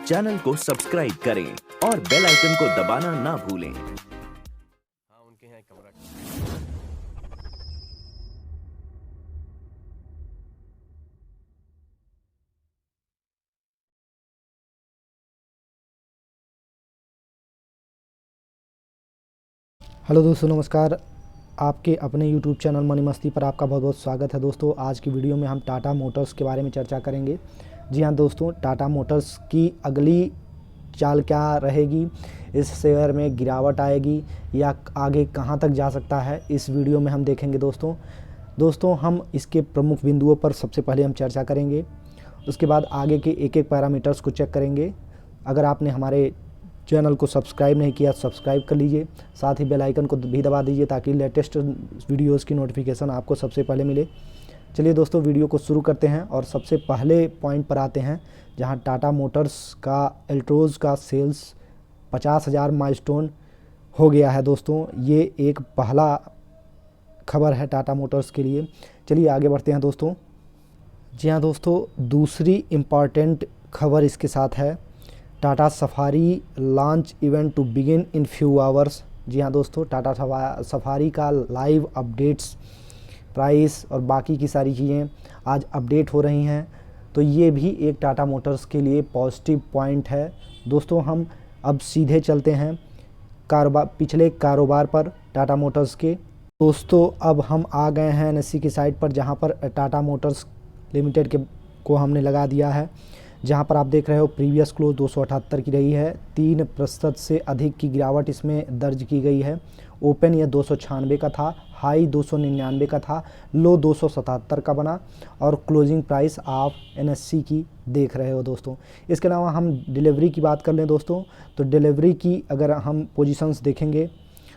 Channel को subscribe करें और बेल आइकन को दबाना ना भूलें। हाँ, उनके यहाँ एक कमरा। हेलो दोस्तों, नमस्कार। आपके अपने यूट्यूब चैनल मनी मस्ती पर आपका बहुत बहुत स्वागत है। दोस्तों, आज की वीडियो में हम टाटा मोटर्स के बारे में चर्चा करेंगे। जी हाँ दोस्तों, टाटा मोटर्स की अगली चाल क्या रहेगी, इस शेयर में गिरावट आएगी या आगे कहाँ तक जा सकता है, इस वीडियो में हम देखेंगे। दोस्तों हम इसके प्रमुख बिंदुओं पर सबसे पहले हम चर्चा करेंगे। उसके बाद आगे के एक एक पैरामीटर्स को चेक करेंगे। अगर आपने हमारे चैनल को सब्सक्राइब नहीं किया, सब्सक्राइब कर लीजिए, साथ ही बेल आइकन को भी दबा दीजिए ताकि लेटेस्ट वीडियोस की नोटिफिकेशन आपको सबसे पहले मिले। चलिए दोस्तों, वीडियो को शुरू करते हैं और सबसे पहले पॉइंट पर आते हैं, जहां टाटा मोटर्स का एल्ट्रोज का सेल्स 50,000 माइलस्टोन हो गया है। दोस्तों, ये एक पहला खबर है टाटा मोटर्स के लिए। चलिए आगे बढ़ते हैं दोस्तों। जी हाँ दोस्तों, दूसरी इम्पॉर्टेंट खबर इसके साथ है, Tata Safari launch event to begin in few hours. जी हाँ दोस्तों, टाटा सफारी का लाइव अपडेट्स, प्राइस और बाकी की सारी चीज़ें आज अपडेट हो रही हैं, तो ये भी एक टाटा मोटर्स के लिए पॉजिटिव पॉइंट है। दोस्तों हम अब सीधे चलते हैं पिछले कारोबार पर टाटा मोटर्स के। दोस्तों अब हम आ गए हैं एनएससी की साइट पर, जहां पर टाटा मोटर्स लिमिटेड को हमने लगा दिया है, जहां पर आप देख रहे हो प्रीवियस क्लोज 278 की रही है। 3% से अधिक की गिरावट इसमें दर्ज की गई है। ओपन यह 296 का था, हाई 299 का था, लो 277 का बना और क्लोजिंग प्राइस आप एनएससी की देख रहे हो दोस्तों। इसके अलावा हम डिलीवरी की बात कर लें दोस्तों, तो डिलीवरी की अगर हम पोजीशंस देखेंगे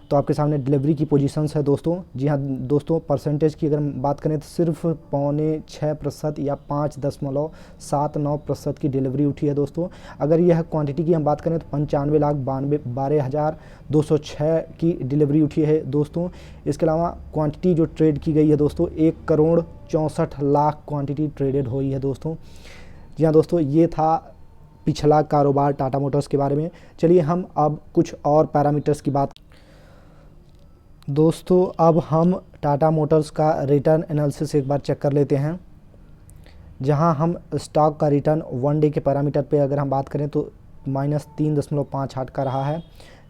तो आपके सामने डिलीवरी की पोजीशंस है दोस्तों। जी हाँ दोस्तों, परसेंटेज की अगर हम बात करें तो सिर्फ 5.6% या 5.79% की डिलीवरी उठी है दोस्तों। अगर यह क्वांटिटी की हम बात करें तो 95,12,206 की डिलीवरी उठी है दोस्तों। इसके अलावा क्वांटिटी जो ट्रेड की गई है दोस्तों, 1,64,00,000 क्वांटिटी ट्रेडेड हुई है दोस्तों। जी हाँ दोस्तों, ये था पिछला कारोबार टाटा मोटर्स के बारे में। चलिए हम अब कुछ और पैरामीटर्स की बात। दोस्तों अब हम टाटा मोटर्स का रिटर्न एनालिसिस एक बार चेक कर लेते हैं, जहां हम स्टॉक का रिटर्न वन डे के पैरामीटर पे अगर हम बात करें तो -3.58 का रहा है,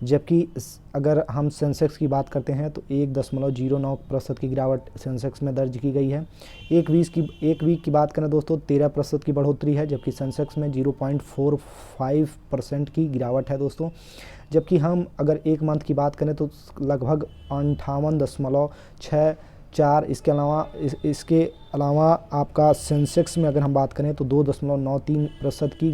जबकि अगर हम सेंसेक्स की बात करते हैं तो 1.09% की गिरावट सेंसेक्स में दर्ज की गई है। एक वीक की बात करें दोस्तों, 13% की बढ़ोतरी है, जबकि सेंसेक्स में 0.45% की गिरावट है दोस्तों। जबकि हम अगर एक मंथ की बात करें तो लगभग 58.64। इसके अलावा आपका सेंसेक्स में अगर हम बात करें तो 2.93% की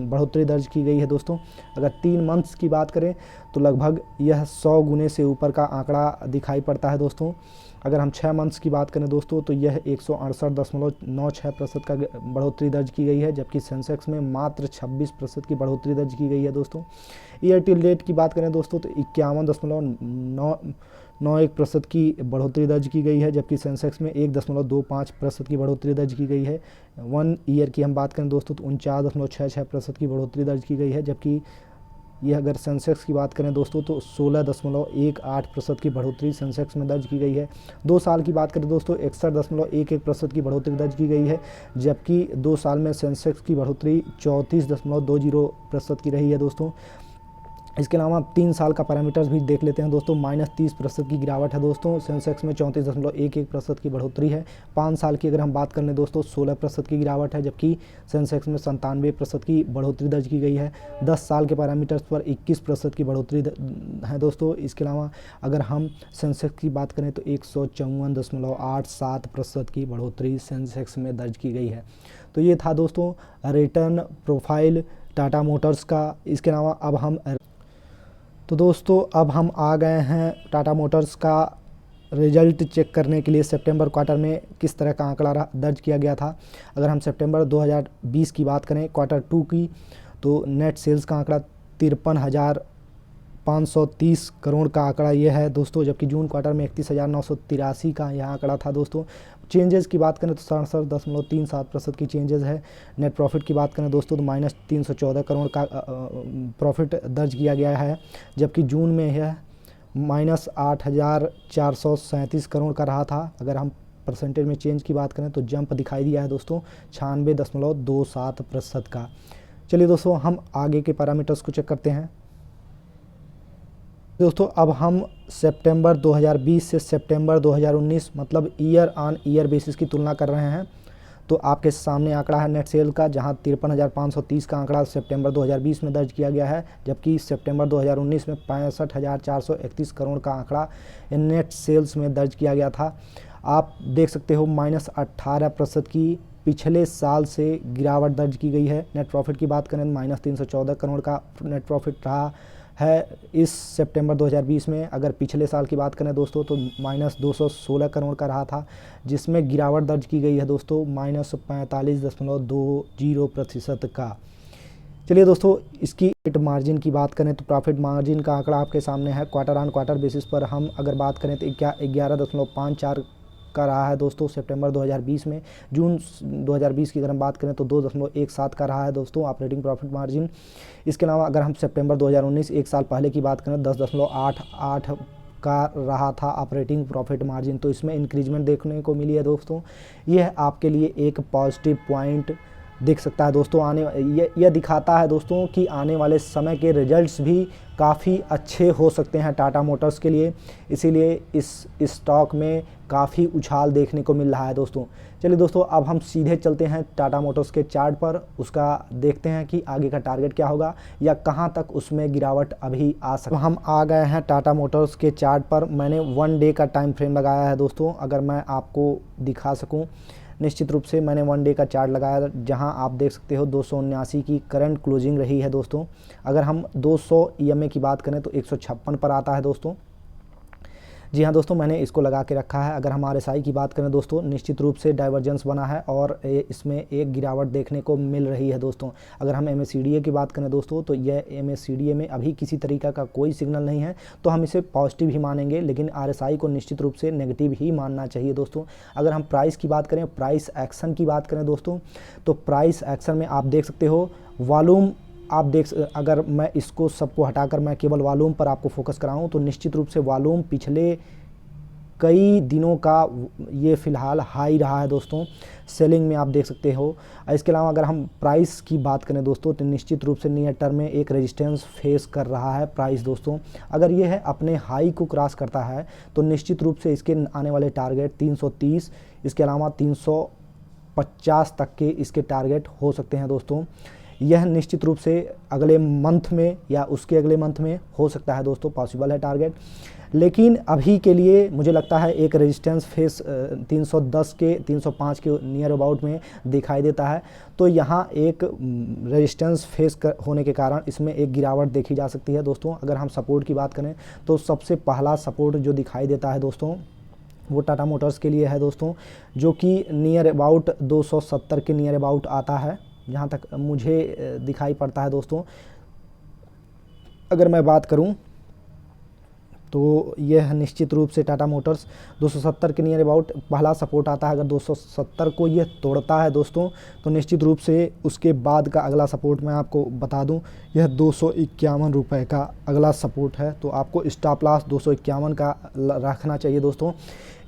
बढ़ोतरी दर्ज की गई है दोस्तों। अगर 3 मंथ्स की बात करें तो लगभग यह 100 गुने से ऊपर का आंकड़ा दिखाई पड़ता है दोस्तों। अगर हम 6 मंथ्स की बात करें दोस्तों तो यह 168.96% का बढ़ोतरी दर्ज की गई है, जबकि सेंसेक्स में मात्र 26% की बढ़ोतरी दर्ज की गई है दोस्तों। ईयर टिल डेट की बात करें दोस्तों तो 51.91% की बढ़ोतरी दर्ज की गई है, जबकि सेंसेक्स में 1.25% की बढ़ोतरी दर्ज की गई है। 1 ईयर की हम बात करें दोस्तों तो 49.66% की बढ़ोतरी दर्ज की गई है, जबकि यह अगर सेंसेक्स की बात करें दोस्तों तो 16.18% की बढ़ोतरी सेंसेक्स में दर्ज की गई है। 2 साल की बात करें दोस्तों 61.11% की बढ़ोतरी दर्ज की गई है, जबकि 2 साल में सेंसेक्स की बढ़ोतरी 34.20% की रही है दोस्तों। इसके अलावा 3 साल का पैरामीटर्स भी देख लेते हैं दोस्तों। -30% की गिरावट है दोस्तों, सेंसेक्स में 34.11% की बढ़ोतरी है। 5 साल की अगर हम बात कर लें दोस्तों 16% की गिरावट है, जबकि सेंसेक्स में 97% की बढ़ोतरी दर्ज की गई है। 10 साल के पैरामीटर्स पर 21% की बढ़ोतरी है दोस्तों। इसके अलावा अगर हम सेंसेक्स की बात करें तो 154.87% की बढ़ोतरी सेंसेक्स में दर्ज की गई है। तो ये था दोस्तों रिटर्न प्रोफाइल टाटा मोटर्स का। इसके अलावा अब हम आ गए हैं टाटा मोटर्स का रिजल्ट चेक करने के लिए सितंबर क्वार्टर में किस तरह का आंकड़ा दर्ज किया गया था। अगर हम सितंबर 2020 की बात करें क्वार्टर 2 की, तो नेट सेल्स का आंकड़ा 53,530 करोड़ का आंकड़ा ये है दोस्तों, जबकि जून क्वार्टर में 31,983 का यह आंकड़ा था दोस्तों। चेंजेस की बात करें तो 67.37% की चेंजेस है। नेट प्रॉफिट की बात करें दोस्तों तो -314 करोड़ का प्रॉफिट दर्ज किया गया है, जबकि जून में यह -8,437 करोड़ का रहा था। अगर हम परसेंटेज में चेंज की बात करें तो जंप दिखाई दिया है दोस्तों 96.27% का। चलिए दोस्तों हम आगे के पैरामीटर्स को चेक करते हैं। दोस्तों अब हम सितंबर 2020 से सितंबर 2019 मतलब ईयर ऑन ईयर बेसिस की तुलना कर रहे हैं। तो आपके सामने आंकड़ा है नेट सेल का, जहां 53,530 का आंकड़ा सितंबर 2020 में दर्ज किया गया है, जबकि सितंबर 2019 में 65,431 करोड़ का आंकड़ा नेट सेल्स में दर्ज किया गया था। आप देख सकते हो -18% की पिछले साल से गिरावट दर्ज की गई है। नेट प्रॉफिट की बात करें -314 करोड़ का नेट प्रॉफिट रहा है इस सितंबर 2020 में। अगर पिछले साल की बात करें दोस्तों तो -216 करोड़ का रहा था, जिसमें गिरावट दर्ज की गई है दोस्तों -45.20% का। चलिए दोस्तों इसकी मार्जिन की बात करें तो प्रॉफिट मार्जिन का आंकड़ा आपके सामने है। क्वार्टर ऑन क्वार्टर बेसिस पर हम अगर बात करें तो 11.54 का रहा है दोस्तों सितंबर 2020 में। जून 2020 की अगर हम बात करें तो 2.17 का रहा है दोस्तों ऑपरेटिंग प्रॉफिट मार्जिन। इसके अलावा अगर हम सितंबर 2019 एक साल पहले की बात करें 10.88 का रहा था ऑपरेटिंग प्रॉफिट मार्जिन। तो इसमें इंक्रीजमेंट देखने को मिली है दोस्तों। यह आपके लिए एक पॉजिटिव पॉइंट दिख सकता है दोस्तों। यह दिखाता है दोस्तों कि आने वाले समय के रिजल्ट्स भी काफ़ी अच्छे हो सकते हैं टाटा मोटर्स के लिए, इसीलिए इस स्टॉक में काफ़ी उछाल देखने को मिल रहा है दोस्तों। चलिए दोस्तों अब हम सीधे चलते हैं टाटा मोटर्स के चार्ट पर, उसका देखते हैं कि आगे का टारगेट क्या होगा या कहां तक उसमें गिरावट अभी आ सकती है। हम आ गए हैं टाटा मोटर्स के चार्ट पर। मैंने 1 डे का टाइम फ्रेम लगाया है दोस्तों। अगर मैं आपको दिखा सकूं, निश्चित रूप से मैंने 1 डे का चार्ट लगाया, जहां आप देख सकते हो 279 की करंट क्लोजिंग रही है दोस्तों। अगर हम 200 EMA की बात करें तो 156 पर आता है दोस्तों। जी हाँ दोस्तों, मैंने इसको लगा के रखा है। अगर हम RSI की बात करें दोस्तों, निश्चित रूप से डाइवर्जेंस बना है और इसमें एक गिरावट देखने को मिल रही है दोस्तों। अगर हम MACD की बात करें दोस्तों तो यह MACD में अभी किसी तरीका का कोई सिग्नल नहीं है, तो हम इसे पॉजिटिव ही मानेंगे, लेकिन RSI को निश्चित रूप से नेगेटिव ही मानना चाहिए दोस्तों। अगर हम प्राइस की बात करें, प्राइस एक्शन की बात करें दोस्तों, तो प्राइस एक्शन में आप देख सकते हो वॉल्यूम, अगर मैं इसको सबको हटाकर मैं केवल वॉल्यूम पर आपको फोकस कराऊं तो निश्चित रूप से वॉल्यूम पिछले कई दिनों का ये फ़िलहाल हाई रहा है दोस्तों। सेलिंग में आप देख सकते हो। इसके अलावा अगर हम प्राइस की बात करें दोस्तों तो निश्चित रूप से नियर टर्म में एक रेजिस्टेंस फेस कर रहा है प्राइस दोस्तों। अगर ये है अपने हाई को क्रॉस करता है तो निश्चित रूप से इसके आने वाले टारगेट 330, इसके अलावा 350 तक के इसके टारगेट हो सकते हैं दोस्तों। यह निश्चित रूप से अगले मंथ में या उसके अगले मंथ में हो सकता है दोस्तों, पॉसिबल है टारगेट। लेकिन अभी के लिए मुझे लगता है एक रेजिस्टेंस फेस 310 के 305 के नियर अबाउट में दिखाई देता है। तो यहाँ एक रेजिस्टेंस फेस होने के कारण इसमें एक गिरावट देखी जा सकती है दोस्तों। अगर हम सपोर्ट की बात करें तो सबसे पहला सपोर्ट जो दिखाई देता है दोस्तों वो टाटा मोटर्स के लिए है दोस्तों, जो कि नियर अबाउट 270 के नियर अबाउट आता है, जहाँ तक मुझे दिखाई पड़ता है दोस्तों। अगर मैं बात करूं तो यह निश्चित रूप से टाटा मोटर्स 270 के नियर अबाउट पहला सपोर्ट आता है। अगर 270 को यह तोड़ता है दोस्तों तो निश्चित रूप से उसके बाद का अगला सपोर्ट मैं आपको बता दूं, यह 251 रुपये का अगला सपोर्ट है। तो आपको स्टॉप लॉस 251 का रखना चाहिए दोस्तों।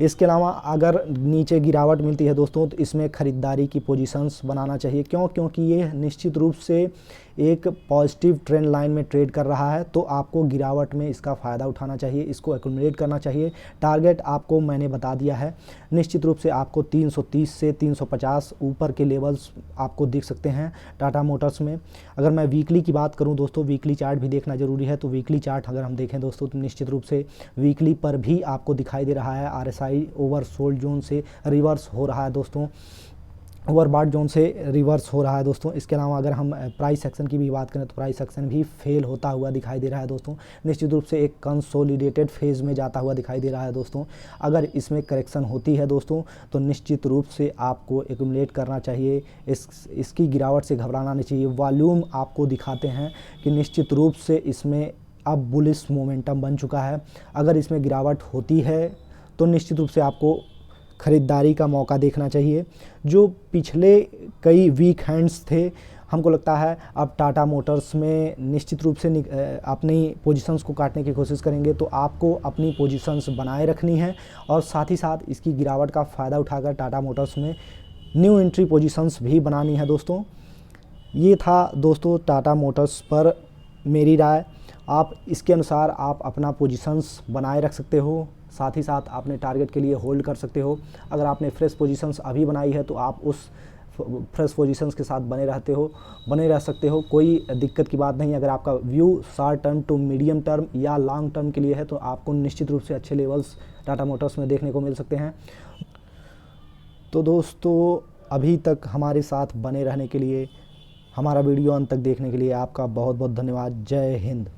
इसके अलावा अगर नीचे गिरावट मिलती है दोस्तों तो इसमें ख़रीदारी की पोजीशंस बनाना चाहिए। क्योंकि ये निश्चित रूप से एक पॉजिटिव ट्रेंड लाइन में ट्रेड कर रहा है, तो आपको गिरावट में इसका फ़ायदा उठाना चाहिए, इसको एक्यूमुलेट करना चाहिए। टारगेट आपको मैंने बता दिया है। निश्चित रूप से आपको 330 से 350 ऊपर के लेवल्स आपको दिख सकते हैं टाटा मोटर्स में। अगर मैं वीकली की बात करूं दोस्तों, वीकली चार्ट भी देखना ज़रूरी है। तो वीकली चार्ट अगर हम देखें दोस्तों तो निश्चित रूप से वीकली पर भी आपको दिखाई दे रहा है RSI ओवरसोल्ड जोन से रिवर्स हो रहा है दोस्तों, ओवरबॉट जोन से रिवर्स हो रहा है दोस्तों। इसके अलावा अगर हम प्राइस सेक्शन की भी बात करें तो प्राइस सेक्शन भी फेल होता हुआ दिखाई दे रहा है दोस्तों। निश्चित रूप से एक कंसोलिडेटेड फेज़ में जाता हुआ दिखाई दे रहा है दोस्तों। अगर इसमें करेक्शन होती है दोस्तों तो निश्चित रूप से आपको एक्यूमुलेट करना चाहिए, इसकी गिरावट से घबराना नहीं चाहिए। वॉल्यूम आपको दिखाते हैं कि निश्चित रूप से इसमें अब बुलिश मोमेंटम बन चुका है। अगर इसमें गिरावट होती है तो निश्चित रूप से आपको ख़रीदारी का मौका देखना चाहिए। जो पिछले कई वीक हैंड्स थे, हमको लगता है अब टाटा मोटर्स में निश्चित रूप से अपनी पोजीशंस को काटने की कोशिश करेंगे। तो आपको अपनी पोजीशंस बनाए रखनी है और साथ ही साथ इसकी गिरावट का फ़ायदा उठाकर टाटा मोटर्स में न्यू एंट्री पोजीशंस भी बनानी है दोस्तों। ये था दोस्तों टाटा मोटर्स पर मेरी राय। आप इसके अनुसार आप अपना पोजीशंस बनाए रख सकते हो, साथ ही साथ अपने टारगेट के लिए होल्ड कर सकते हो। अगर आपने फ्रेश पोजीशंस अभी बनाई है तो आप उस फ्रेश पोजीशंस के साथ बने रह सकते हो, कोई दिक्कत की बात नहीं। अगर आपका view short term to medium term या लॉन्ग टर्म के लिए है तो आपको निश्चित रूप से अच्छे लेवल्स टाटा मोटर्स में देखने को मिल सकते हैं। तो दोस्तों, अभी तक हमारे साथ बने रहने के लिए, हमारा वीडियो अंत तक देखने के लिए आपका बहुत बहुत धन्यवाद। जय हिंद।